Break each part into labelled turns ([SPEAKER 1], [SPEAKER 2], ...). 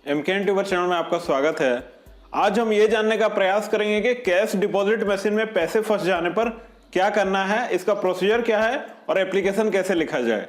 [SPEAKER 1] MKN tuber channel में आपका स्वागत है। आज हम ये जानने का प्रयास करेंगे कि कैश डिपॉजिट मशीन में पैसे फंस जाने पर क्या करना है, इसका प्रोसीजर क्या है और एप्लीकेशन कैसे लिखा जाए।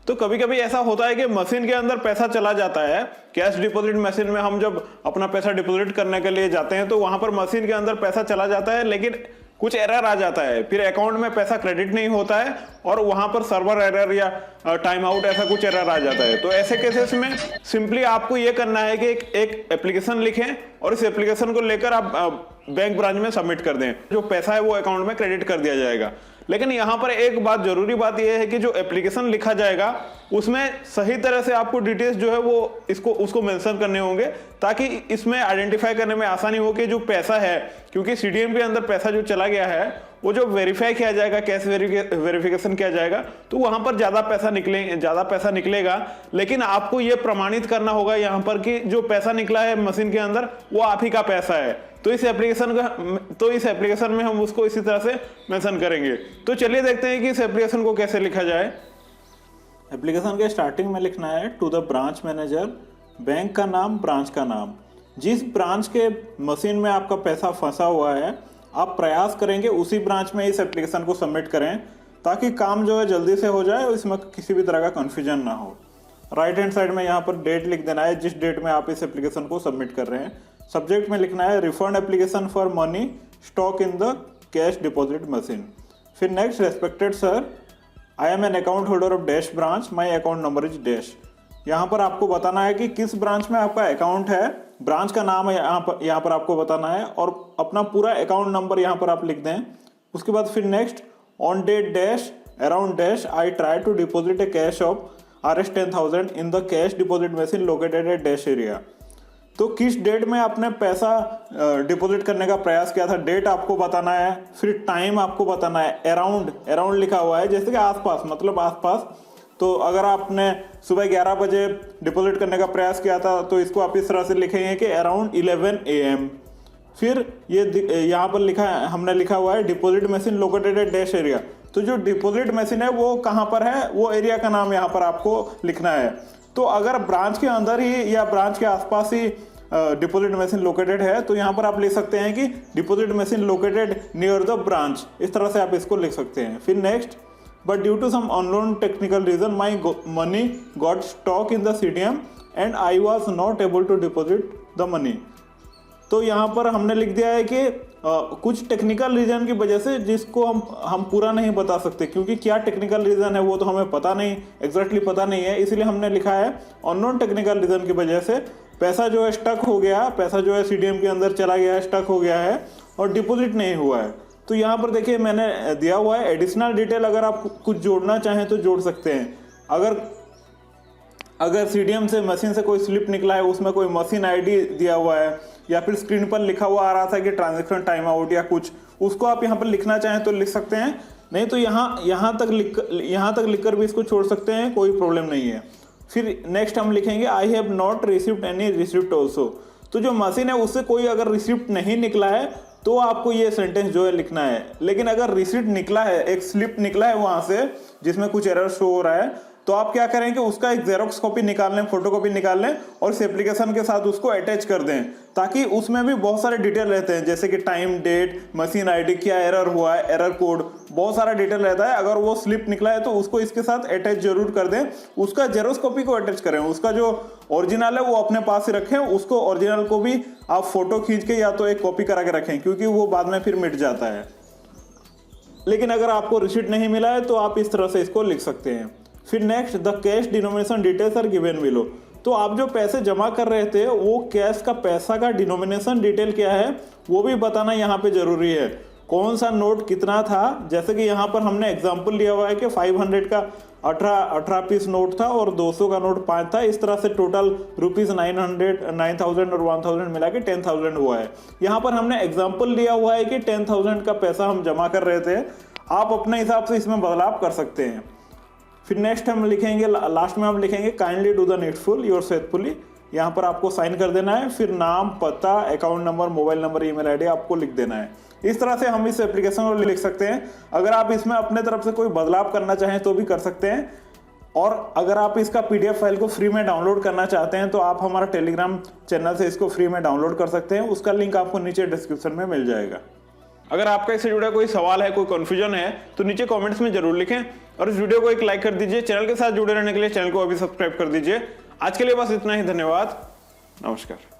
[SPEAKER 1] तो कभी कभी ऐसा होता है कि मशीन के अंदर पैसा चला जाता है। कैश डिपॉजिट मशीन में हम जब अपना पैसा डिपॉजिट करने के लिए जाते हैं तो वहां पर मशीन के अंदर पैसा चला जाता है, लेकिन कुछ एरर आ जाता है, फिर अकाउंट में पैसा क्रेडिट नहीं होता है और वहां पर सर्वर एरर या टाइम आउट ऐसा कुछ एरर आ जाता है। तो ऐसे केसेस में सिंपली आपको ये करना है कि एक एप्लीकेशन लिखें और इस एप्लीकेशन को लेकर आप बैंक ब्रांच में सबमिट कर दें। जो पैसा है वो अकाउंट में क्रेडिट कर दिया जाएगा। लेकिन यहाँ पर एक बात, जरूरी बात यह है कि जो एप्लीकेशन लिखा जाएगा उसमें सही तरह से आपको डिटेल्स जो है वो उसको मेंशन करने होंगे, ताकि इसमें आइडेंटिफाई करने में आसानी हो कि जो पैसा है, क्योंकि सीडीएम के अंदर पैसा जो चला गया है वो जो वेरीफाई किया जाएगा, कैश वेरिफिकेशन किया जाएगा, तो वहां पर ज्यादा पैसा निकलेगा। लेकिन आपको ये प्रमाणित करना होगा यहाँ पर कि जो पैसा निकला है मशीन के अंदर वो आप ही का पैसा है। तो इस एप्लीकेशन में हम उसको इसी तरह से मेंशन करेंगे। तो चलिए देखते हैं कि इस एप्लीकेशन को कैसे लिखा जाए।
[SPEAKER 2] एप्लीकेशन के स्टार्टिंग में लिखना है to the branch manager, bank का नाम, ब्रांच का नाम। जिस ब्रांच के मशीन में आपका पैसा फंसा हुआ है आप प्रयास करेंगे उसी ब्रांच में इस एप्लीकेशन को सबमिट करें, ताकि काम जो है जल्दी से हो जाए और इसमें किसी भी तरह का कन्फ्यूजन ना हो। राइट हैंड साइड में यहाँ पर डेट लिख देना है जिस डेट में आप इस एप्लीकेशन को सबमिट कर रहे हैं। सब्जेक्ट में लिखना है refund application for money stock in the cash deposit machine. फिर next, respected sir, I am an account holder of dash branch, my account number is dash. यहाँ पर आपको बताना है कि किस ब्रांच में आपका अकाउंट है, ब्रांच का नाम है यहाँ पर आपको बताना है और अपना पूरा अकाउंट नंबर यहाँ पर आप लिख दें। उसके बाद फिर next, on date dash around dash I try to deposit a cash of Rs 10,000 in the cash deposit machine located at dash area. तो किस डेट में आपने पैसा डिपॉजिट करने का प्रयास किया था, डेट आपको बताना है। फिर टाइम आपको बताना है। अराउंड लिखा हुआ है जैसे कि आसपास, मतलब आसपास। तो अगर आपने सुबह 11 बजे डिपॉजिट करने का प्रयास किया था तो इसको आप इस तरह से लिखेंगे कि अराउंड 11 AM। फिर ये यहाँ पर हमने लिखा हुआ है deposit machine located at dash area. तो जो डिपॉजिट मशीन है वो कहाँ पर है, वो एरिया का नाम यहाँ पर आपको लिखना है। तो अगर ब्रांच के अंदर ही या ब्रांच के आसपास ही डिपॉजिट मशीन लोकेटेड है तो यहाँ पर आप लिख सकते हैं कि deposit machine located near the branch, इस तरह से आप इसको लिख सकते हैं। फिर next, but due to some unknown technical reason my money got stuck in the CDM and I was not able to deposit the money. तो यहाँ पर हमने लिख दिया है कि कुछ टेक्निकल रीजन की वजह से, जिसको हम पूरा नहीं बता सकते, क्योंकि क्या टेक्निकल रीजन है वो तो हमें पता नहीं, एग्जैक्टली पता नहीं है, इसीलिए हमने लिखा है अननोन टेक्निकल रीजन की वजह से पैसा जो है स्टक हो गया, पैसा जो है सीडीएम के अंदर चला गया है, स्टक हो गया है और डिपॉजिट नहीं हुआ है। तो यहाँ पर देखिए मैंने दिया हुआ है एडिशनल डिटेल, अगर आप कुछ जोड़ना चाहें तो जोड़ सकते हैं। अगर सीडीएम से मशीन से कोई स्लिप निकला है, उसमें कोई मशीन आईडी दिया हुआ है या फिर स्क्रीन पर लिखा हुआ आ रहा था कि ट्रांजैक्शन टाइम आउट या कुछ, उसको आप यहाँ पर लिखना चाहें तो लिख सकते हैं, नहीं तो यहाँ तक लिखकर भी इसको छोड़ सकते हैं, कोई प्रॉब्लम नहीं है। फिर नेक्स्ट हम लिखेंगे I have not received any receipt also. तो जो मशीन है उससे कोई अगर रिसिप्ट नहीं निकला है तो आपको ये सेंटेंस जो है लिखना है। लेकिन अगर रिसिप्ट निकला है, एक स्लिप निकला है वहां से जिसमें कुछ एरर शो हो रहा है, तो आप क्या करें कि उसका एक जेरोक्स कॉपी निकाल लें, फोटो कॉपी निकाल लें और इस एप्लीकेशन के साथ उसको अटैच कर दें, ताकि उसमें भी बहुत सारे डिटेल रहते हैं, जैसे कि टाइम, डेट, मशीन आईडी, क्या एरर हुआ है, एरर कोड, बहुत सारा डिटेल रहता है। अगर वो स्लिप निकला है तो उसको इसके साथ अटैच जरूर कर दें, उसका जेरोक्स कॉपी को अटैच करें, उसका जो ओरिजिनल है वो अपने पास ही रखें, उसको ओरिजिनल को भी आप फोटो खींच के या तो एक कॉपी करा के रखें, क्योंकि वो बाद में फिर मिट जाता है। लेकिन अगर आपको रिसीट नहीं मिला है तो आप इस तरह से इसको लिख सकते हैं। फिर next, the cash denomination details are given below. तो आप जो पैसे जमा कर रहे थे वो कैश का पैसा का डिनोमिनेशन डिटेल क्या है वो भी बताना यहाँ पे जरूरी है। कौन सा नोट कितना था, जैसे कि यहाँ पर हमने एग्जांपल लिया हुआ है कि 500 का 18 पीस नोट था और 200 का नोट 5 था। इस तरह से टोटल रुपीज 9,000 और 1,000 मिला के 10,000 हुआ है। यहाँ पर हमने एग्जाम्पल लिया हुआ है कि 10,000 का पैसा हम जमा कर रहे थे, आप अपने हिसाब से इसमें बदलाव कर सकते हैं। फिर नेक्स्ट हम लिखेंगे, लास्ट में हम लिखेंगे kindly do the needful your faithfully. यहाँ पर आपको साइन कर देना है, फिर नाम, पता, account number, mobile number, email ID आपको लिख देना है। इस तरह से हम इस एप्लीकेशन को लिख सकते हैं। अगर आप इसमें अपने तरफ से कोई बदलाव करना चाहें तो भी कर सकते हैं। और अगर आप इसका पीडीएफ फाइल को फ्री में डाउनलोड करना चाहते हैं तो आप हमारा टेलीग्राम चैनल से इसको फ्री में डाउनलोड कर सकते हैं। उसका लिंक आपको नीचे डिस्क्रिप्शन में मिल जाएगा।
[SPEAKER 1] अगर आपका इससे जुड़ा कोई सवाल है, कोई कंफ्यूजन है, तो नीचे कमेंट्स में जरूर लिखें और इस वीडियो को एक लाइक कर दीजिए। चैनल के साथ जुड़े रहने के लिए चैनल को अभी सब्सक्राइब कर दीजिए। आज के लिए बस इतना ही। धन्यवाद। नमस्कार।